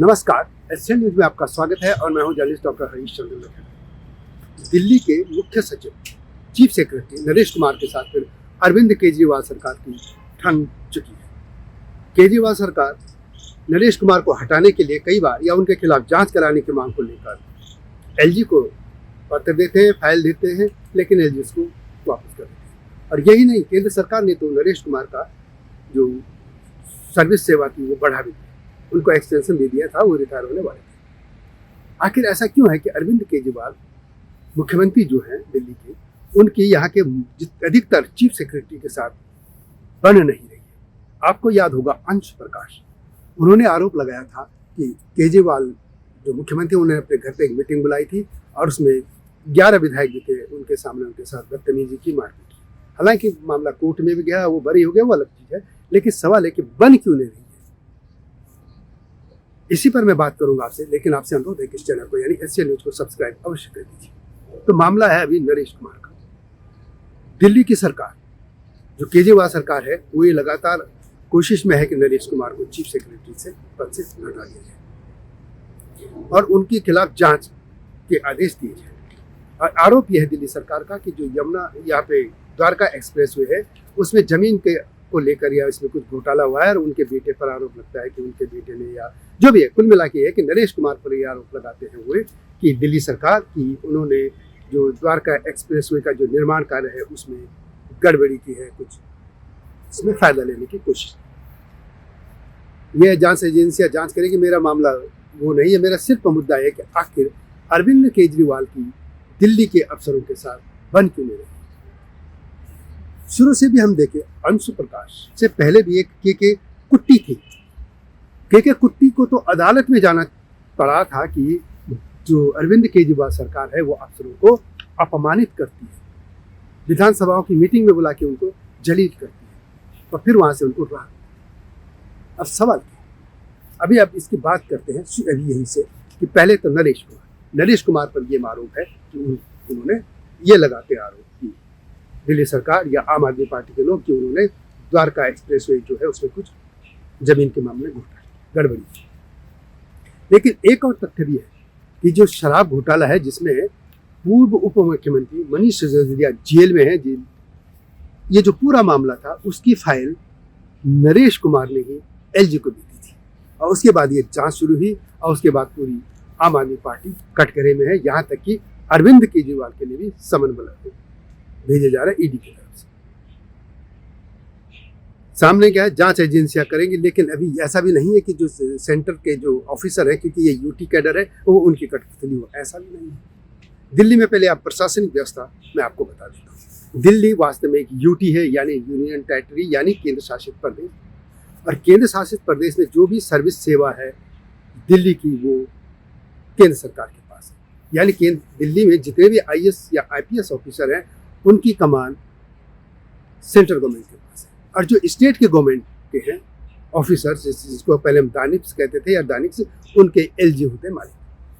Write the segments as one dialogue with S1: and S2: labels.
S1: नमस्कार, Asian news में आपका स्वागत है और मैं हूं जर्नलिस्ट डॉक्टर हरीश चंद्र लखेड़ा। दिल्ली के मुख्य सचिव चीफ सेक्रेटरी नरेश कुमार के साथ फिर अरविंद केजरीवाल सरकार की ठन चुकी है। केजरीवाल सरकार नरेश कुमार को हटाने के लिए कई बार या उनके खिलाफ जांच कराने की मांग को लेकर एलजी को पत्र देते हैं, फाइल देते हैं, लेकिन एलजी उसको वापस कर देते हैं। और यही नहीं, केंद्र सरकार ने तो नरेश कुमार का जो सर्विस सेवा थी वो बढ़ा भी दी, उनको एक्सटेंशन दे दिया था, वो रिटायर होने वाले थे। आखिर ऐसा क्यों है कि अरविंद केजरीवाल मुख्यमंत्री जो हैं दिल्ली के, उनकी यहाँ के अधिकतर चीफ सेक्रेटरी के साथ बन नहीं रही है। आपको याद होगा अंश प्रकाश, उन्होंने आरोप लगाया था कि केजरीवाल जो मुख्यमंत्री, उन्होंने अपने घर पे एक मीटिंग बुलाई थी और उसमें 11 विधायक भी थे, उनके सामने उनके साथ बदतमीजी की, मारपीट की। हालांकि मामला कोर्ट में भी गया, वो बरी हो गया, वो अलग चीज है, लेकिन सवाल है कि बन क्यों नहीं रही है। इसी पर मैं बात करूंगा आपसे, लेकिन आपसे अनुरोध है कि इस चैनल को यानी एशियन न्यूज को सब्सक्राइब अवश्य कर दीजिए। तो मामला है अभी नरेश कुमार का। दिल्ली की सरकार जो केजरीवाल सरकार है, वो ये लगातार कोशिश में है कि नरेश कुमार को चीफ सेक्रेटरी से पद से हटा दिया जाए और उनके खिलाफ जांच के आदेश दिए जाए। और आरोप यह है दिल्ली सरकार का कि जो यमुना यहाँ पे द्वारका एक्सप्रेसवे है, उसमें जमीन के को लेकर या इसमें कुछ घोटाला हुआ है और उनके बेटे पर आरोप लगता है कि उनके बेटे ने, या जो भी है, कुल मिला के है कि नरेश कुमार पर ये आरोप लगाते हैं हुए कि दिल्ली सरकार की उन्होंने जो द्वारका एक्सप्रेसवे का जो निर्माण कार्य है उसमें गड़बड़ी की है, कुछ इसमें फायदा लेने की कोशिश। यह जांच एजेंसियां जांच करेगी, मेरा मामला वो नहीं है। मेरा सिर्फ मुद्दा है कि आखिर अरविंद केजरीवाल की दिल्ली के अफसरों के साथ बन क्यों नहीं रही। शुरू से भी हम देखें, अंशु प्रकाश से पहले भी एक के कुट्टी थी। के कुट्टी को तो अदालत में जाना पड़ा था कि जो अरविंद केजरीवाल सरकार है वो अफसरों को अपमानित करती है, विधानसभाओं की मीटिंग में बुला के उनको जलील करती है और फिर वहां से उनको रहा। अब सवाल अभी आप इसकी बात करते हैं अभी यहीं से कि पहले तो नरेश कुमार पर यह आरोप है कि उन्होंने ये लगाते आरोप कि दिल्ली सरकार या आम आदमी पार्टी के लोग कि उन्होंने द्वारका एक्सप्रेसवे जो है उसमें कुछ जमीन के मामले में गड़बड़ी। लेकिन एक और तथ्य भी है कि जो शराब घोटाला है, जिसमें पूर्व उप मुख्यमंत्री मनीष सिसोदिया जेल में है, ये जो पूरा मामला था उसकी फाइल नरेश कुमार ने ही एलजी को दी थी और उसके बाद ये जांच शुरू हुई और उसके बाद पूरी आम आदमी पार्टी कटघरे में है। यहाँ तक कि अरविंद केजरीवाल के लिए भी समन भेजा जा रहा है ईडी की तरफ से। सामने क्या है, जांच एजेंसियां करेंगी, लेकिन अभी ऐसा भी नहीं है कि जो सेंटर के जो ऑफिसर है, क्योंकि ये यूटी कैडर है, वो उनकी कठपुतली हो, ऐसा भी नहीं है। दिल्ली में पहले आप प्रशासनिक व्यवस्था मैं आपको बता देता हूँ। दिल्ली वास्तव में एक यूटी है, यानी यूनियन टेरिटरी, यानी केंद्र शासित प्रदेश। और केंद्र शासित प्रदेश में जो भी सर्विस सेवा है दिल्ली की, वो केंद्र सरकार के पास है। यानी दिल्ली में जितने भी आईएएस या आईपीएस ऑफिसर हैं, उनकी कमान सेंट्रल गवर्नमेंट के पास है। और जो स्टेट के गवर्नमेंट के हैं ऑफिसर्स, जिसको पहले हम दानिक्स कहते थे या दानिक्स, उनके एलजी होते हैं मालिक,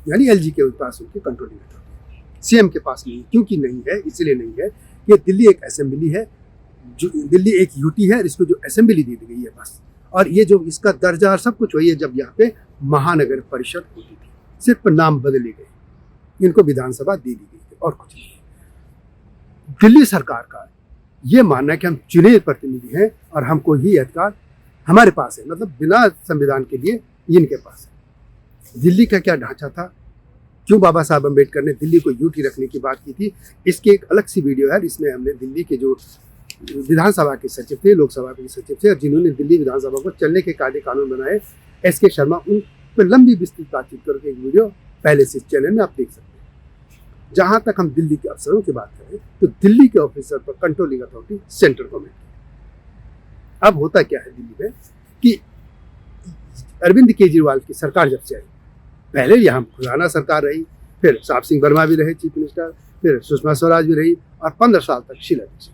S1: यानी एलजी के पास उनकी कंट्रोलिंग अथॉरिटी है। सीएम के पास नहीं, क्योंकि नहीं है, इसलिए नहीं है कि दिल्ली एक असेंबली है, जो दिल्ली एक यूटी है, इसको जो असेंबली दे दी गई है बस। और ये जो इसका दर्जा और सब कुछ वही है जब यहाँ पे महानगर परिषद होती थी, सिर्फ नाम बदले गए, इनको विधानसभा दे दी गई थी और कुछ नहीं। दिल्ली सरकार का ये मानना है कि हम चुने प्रतिनिधि हैं और हमको ही अधिकार हमारे पास है, मतलब बिना संविधान के लिए इनके पास है। दिल्ली का क्या ढांचा था, क्यों बाबा साहब अम्बेडकर ने दिल्ली को यूटी रखने की बात की थी, इसकी एक अलग सी वीडियो है। इसमें हमने दिल्ली के जो विधानसभा के सचिव थे, लोकसभा के सचिव थे, और जिन्होंने दिल्ली विधानसभा को चलने के कायदे कानून बनाए, एसके शर्मा, उन पर लंबी विस्तृत बातचीत करके एक वीडियो पहले से इस चैनल में आप देख सकते हैं। जहां तक हम दिल्ली के अफसरों की बात करें तो दिल्ली के ऑफिसर पर कंट्रोलिंग अथॉरिटी सेंट्रल गवर्नमेंट। अब होता क्या है दिल्ली में कि अरविंद केजरीवाल की सरकार जब से आई, पहले यहाँ खुराना सरकार रही, फिर साहब सिंह वर्मा भी रहे चीफ मिनिस्टर, फिर सुषमा स्वराज भी रही, और 15 साल तक शीला दीक्षित।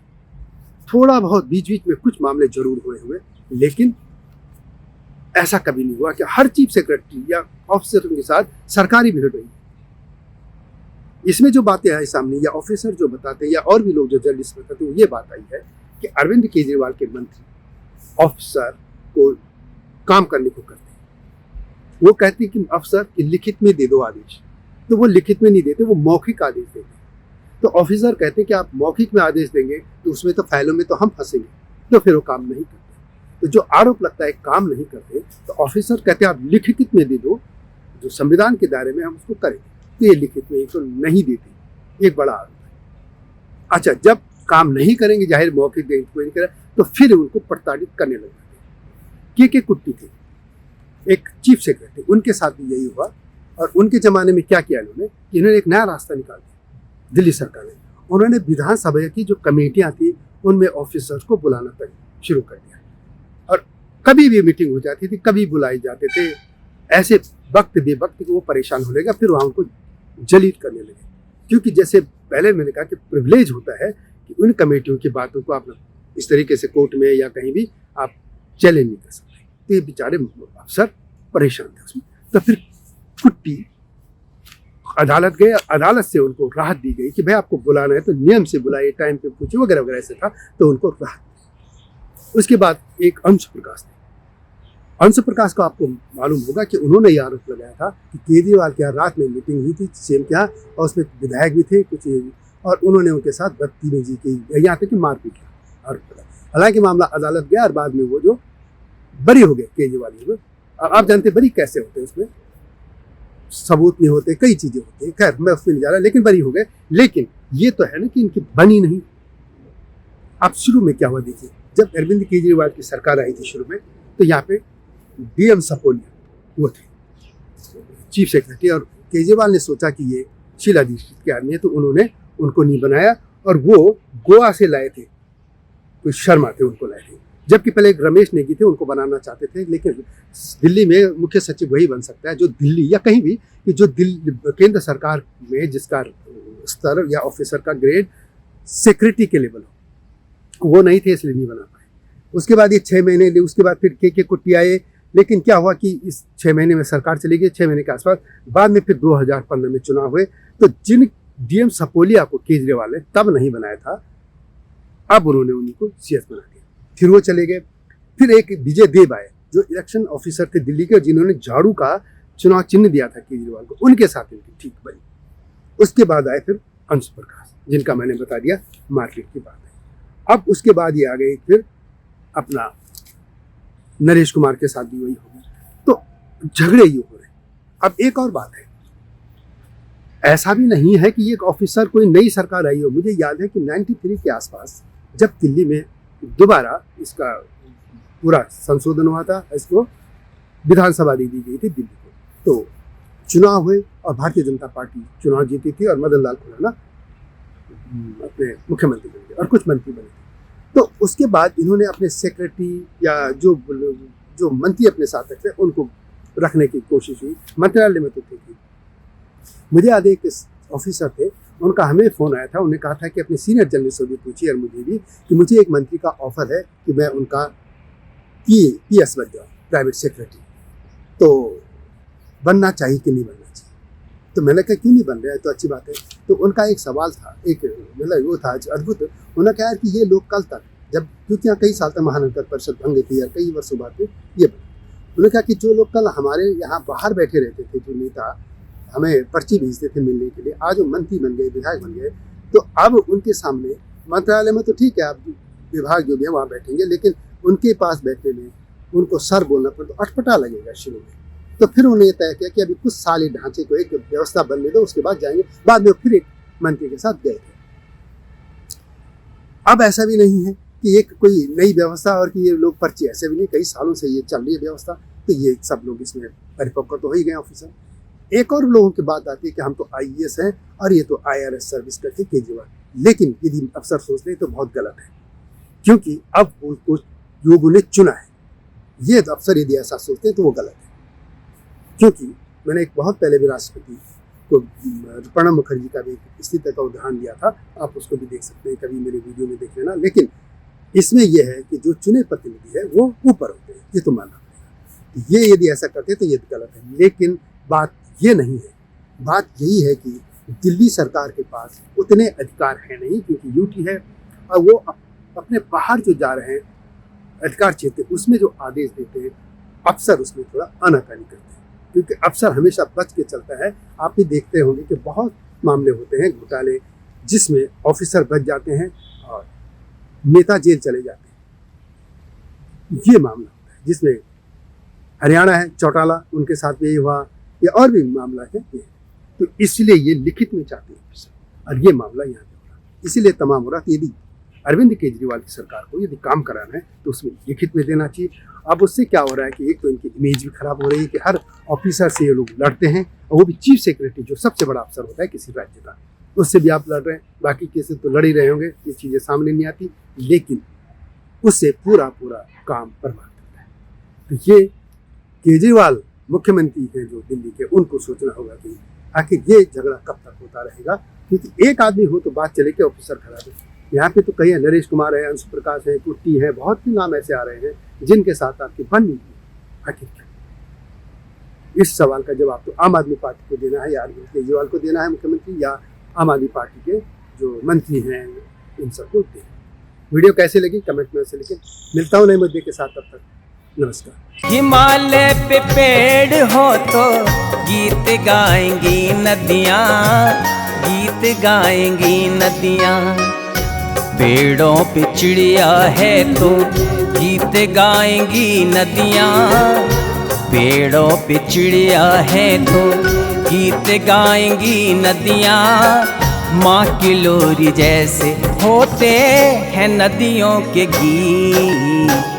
S1: थोड़ा बहुत बीच बीच में कुछ मामले जरूर हुए, लेकिन ऐसा कभी नहीं हुआ कि हर चीफ सेक्रेटरी या ऑफिसर के साथ सरकारी भिड़ रही। इसमें जो बातें आई सामने, या ऑफिसर जो बताते हैं या और भी लोग जो जर्नलिस्ट बताते हैं, ये बात आई है कि अरविंद केजरीवाल के मंत्री ऑफिसर को काम करने को करते हैं, वो कहती कि अफसर कि लिखित में दे दो आदेश, तो वो लिखित में नहीं देते, वो मौखिक आदेश देते। तो ऑफिसर कहते कि आप मौखिक में आदेश देंगे तो उसमें तो फाइलों में तो हम फंसेंगे, तो फिर वो काम नहीं करते। तो जो आरोप लगता है काम नहीं करते, तो ऑफिसर कहते आप लिखित में दे दो, जो संविधान के दायरे में हम उसको करेंगे। तो ये लिखित में तो नहीं देते, एक बड़ा आरोप है। अच्छा, जब काम नहीं करेंगे, जाहिर मौखिक देंगे कोई नहीं करे, तो फिर उनको प्रताड़ित करने लग जाते। के कुट्टी थे एक चीफ सेक्रेटरी, उनके साथ भी यही हुआ। और उनके ज़माने में क्या किया इन्होंने कि इन्होंने एक नया रास्ता निकाल दिया दिल्ली सरकार ने। उन्होंने विधानसभा की जो कमेटियां थी उनमें ऑफिसर्स को बुलाना तक शुरू कर दिया, और कभी भी मीटिंग हो जाती थी, कभी बुलाए जाते थे। ऐसे वक्त बेवक्त वो परेशान हो लेगा, फिर वहाँ उनको जलील करने लगे। क्योंकि जैसे पहले मैंने कहा कि प्रिविलेज होता है कि उन कमेटियों की बातों को आप इस तरीके से कोर्ट में या कहीं भी आप चैलेंज नहीं कर सकते। तो ये बेचारे अफसर परेशान थे उसमें। तो फिर कुट्टी अदालत गए, अदालत से उनको राहत दी गई कि भाई आपको बुलाना है तो नियम से बुलाइए, टाइम पे पूछिए, वगैरह वगैरह ऐसे था, तो उनको राहत। उसके बाद एक अंश प्रकाश थे। अंश प्रकाश को आपको मालूम होगा कि उन्होंने ये आरोप लगाया था कि केजरीवाल के यहाँ रात में मीटिंग हुई थी सीएम के यहाँ, और उसमें विधायक भी थे कुछ, और उन्होंने उनके साथ बदतमीजी की, यहाँ तक कि मारपीट किया आरोप लगा। हालांकि मामला अदालत गया और बाद में वो जो बरी हो गए केजरीवाल जी। आप जानते बरी कैसे होते हैं, उसमें सबूत नहीं होते, कई चीजें होती हैं। खैर मैं उसमें नहीं जा रहा, लेकिन बरी हो गए। लेकिन ये तो है ना कि इनकी बनी नहीं। अब शुरू में क्या हुआ देखिए, जब अरविंद केजरीवाल की सरकार आई थी शुरू में, तो यहाँ पे डीएम सपोलिया वो थे चीफ सेक्रेटरी, और केजरीवाल ने सोचा कि ये शीला दीक्षित के आदमी है, तो उन्होंने उनको नहीं बनाया, और वो गोवा से लाए थे, कोई शर्मा थे, उनको लाए थे। जबकि पहले एक रमेश नेगी थे, उनको बनाना चाहते थे, लेकिन दिल्ली में मुख्य सचिव वही बन सकता है जो दिल्ली या कहीं भी कि जो दिल्ली केंद्र सरकार में जिसका स्तर या ऑफिसर का ग्रेड सेक्रेटरी के लेवल हो, वो नहीं थे, इसलिए नहीं बना पाए। उसके बाद ये 6 महीने लिए, उसके बाद फिर के कुट्टी आए। लेकिन क्या हुआ कि इस 6 महीने में सरकार चली गई, 6 महीने के आसपास। बाद में फिर 2015 में चुनाव हुए, तो जिन डीएम सपोलिया को केजरीवाल ने तब नहीं बनाया था, अब उन्होंने उन्हीं को सीएस बना दिया। फिर वो चले गए। फिर एक विजय देव आए जो इलेक्शन ऑफिसर थे दिल्ली के, जिन्होंने झाड़ू का चुनाव चिन्ह दिया था केजरीवाल को, उनके साथ इनकी ठीक बनी। उसके बाद आए फिर अंश प्रकाश, जिनका मैंने बता दिया मार्केट की बात है। अब उसके बाद ये आ गए फिर अपना नरेश कुमार के साथ भी वही हो गया। तो झगड़े ये हो रहे। अब एक और बात है, ऐसा भी नहीं है कि एक ऑफिसर कोई नई सरकार आई हो। मुझे याद है कि 93 के आसपास जब दिल्ली में दोबारा इसका पूरा संशोधन हुआ था, इसको विधानसभा दे दी गई थी दिल्ली को, तो चुनाव हुए और भारतीय जनता पार्टी चुनाव जीती थी, और मदन लाल खुराना अपने मुख्यमंत्री बन गए और कुछ मंत्री बने थे। तो उसके बाद इन्होंने अपने सेक्रेटरी या जो मंत्री अपने साथ रखे उनको रखने की कोशिश हुई। मंत्रालय में तो थे। मुझे याद है कि ऑफिसर थे, उनका हमें फ़ोन आया था, उन्होंने कहा था कि अपने सीनियर जर्नल से भी पूछिए और मुझे भी, कि मुझे एक मंत्री का ऑफर है कि मैं उनका पीएस बन जाऊँ, प्राइवेट सेक्रेटरी, तो बनना चाहिए कि नहीं बनना चाहिए। तो मैंने कहा क्यों नहीं बन रहा है, तो अच्छी बात है। तो उनका एक सवाल था, एक मतलब वो था अद्भुत। उन्होंने कहा कि ये लोग कल तक, जब क्योंकि यहाँ कई साल तक महानगर परिषद भंग थी या कई वर्षों बाद ये बना, उन्होंने कहा कि जो लोग कल हमारे यहाँ बाहर बैठे रहते थे, जो नेता हमें पर्ची भेजते थे मिलने के लिए, आज वो मंत्री बन गए, विधायक बन गए, तो अब उनके सामने मंत्रालय में तो ठीक है, आप विभाग जो भी है वहाँ बैठेंगे, लेकिन उनके पास बैठने में उनको सर बोलना पड़े तो अटपटा लगेगा शुरू में। तो फिर उन्होंने ये तय किया कि अभी कुछ साल इस ढांचे को एक व्यवस्था बनने दो, उसके बाद जाएंगे। बाद में फिर एक मंत्री के साथ गए थे। अब ऐसा भी नहीं है कि एक कोई नई व्यवस्था और कि ये लोग पर्ची, ऐसे भी नहीं, कई सालों से ये चल रही है व्यवस्था, तो ये सब लोग इसमें परिपक्व तो हो ही गए ऑफिसर। एक और लोगों की बात आती है कि हम तो आईएएस हैं और ये तो आईआरएस सर्विस करते केजरीवाल, लेकिन यदि अफसर सोचते हैं तो बहुत गलत है, क्योंकि अब उनको लोगों ने चुना है। ये अफसर यदि ऐसा सोचते हैं तो वो गलत है, क्योंकि मैंने एक बहुत पहले भी राष्ट्रपति को प्रणब मुखर्जी का भी स्थिति का उदाहरण दिया था, आप उसको भी देख सकते हैं, कभी मेरे वीडियो में देख लेना। लेकिन इसमें यह है कि जो चुने प्रतिनिधि है वो ऊपर होते हैं, ये तो मानना पड़ेगा। ये यदि ऐसा करते तो ये गलत है, लेकिन बात ये नहीं है। बात यही है कि दिल्ली सरकार के पास उतने अधिकार है नहीं, क्योंकि यूटी है, और वो अपने बाहर जो जा रहे हैं अधिकार क्षेत्र, उसमें जो आदेश देते हैं अफसर उसमें थोड़ा आनाकानी करते हैं। क्योंकि अफसर हमेशा बच के चलता है। आप भी देखते होंगे कि बहुत मामले होते हैं घोटाले जिसमें ऑफिसर बच जाते हैं और नेता जेल चले जाते हैं। ये मामला होता है जिसमें हरियाणा है, चौटाला, उनके साथ भी यही हुआ, या और भी मामला है ये। तो इसलिए ये लिखित में चाहते हैं ऑफिसर, और ये मामला यहाँ पे हो रहा है। इसीलिए तमाम हो रहा है। यदि अरविंद केजरीवाल की सरकार को यदि काम कराना है तो उसमें लिखित में देना चाहिए। अब उससे क्या हो रहा है कि एक तो इनकी इमेज भी खराब हो रही है कि हर ऑफिसर से ये लोग लड़ते हैं, और वो भी चीफ सेक्रेटरी जो सबसे बड़ा अफसर होता है किसी राज्य का, उससे भी आप लड़ रहे हैं। बाकी केसेस तो लड़ ही रहे होंगे, ये चीज़ें सामने नहीं आती, लेकिन उससे पूरा काम बर्बाद करता है। तो ये केजरीवाल मुख्यमंत्री हैं जो दिल्ली के, उनको सोचना होगा कि आखिर ये झगड़ा कब तक होता रहेगा। क्योंकि एक आदमी हो तो बात चले कि ऑफिसर खराब है। यहाँ पे तो कई है, नरेश कुमार है, अंशु प्रकाश है, कुट्टी है, बहुत ही नाम ऐसे आ रहे हैं जिनके साथ आपकी बन नहीं है। आखिर क्यों? इस सवाल का जवाब तो आम आदमी पार्टी को देना है, या अरविंद केजरीवाल को देना है मुख्यमंत्री, या आम आदमी पार्टी के जो मंत्री हैं इन सबको देना। वीडियो कैसे लगी कमेंट में से लिखें। मिलता हूँ नए मुद्दे के साथ, तब तक नमस्कार।
S2: हिमालय पे पेड़ हो तो गीत गाएंगी नदियाँ, गीत गाएंगी नदियाँ। पेड़ों पे चिड़िया है तो गीत गाएंगी नदियाँ, पेड़ों पे चिड़िया है तो गीत गाएंगी नदियाँ। माँ की लोरी जैसे होते हैं नदियों के गीत।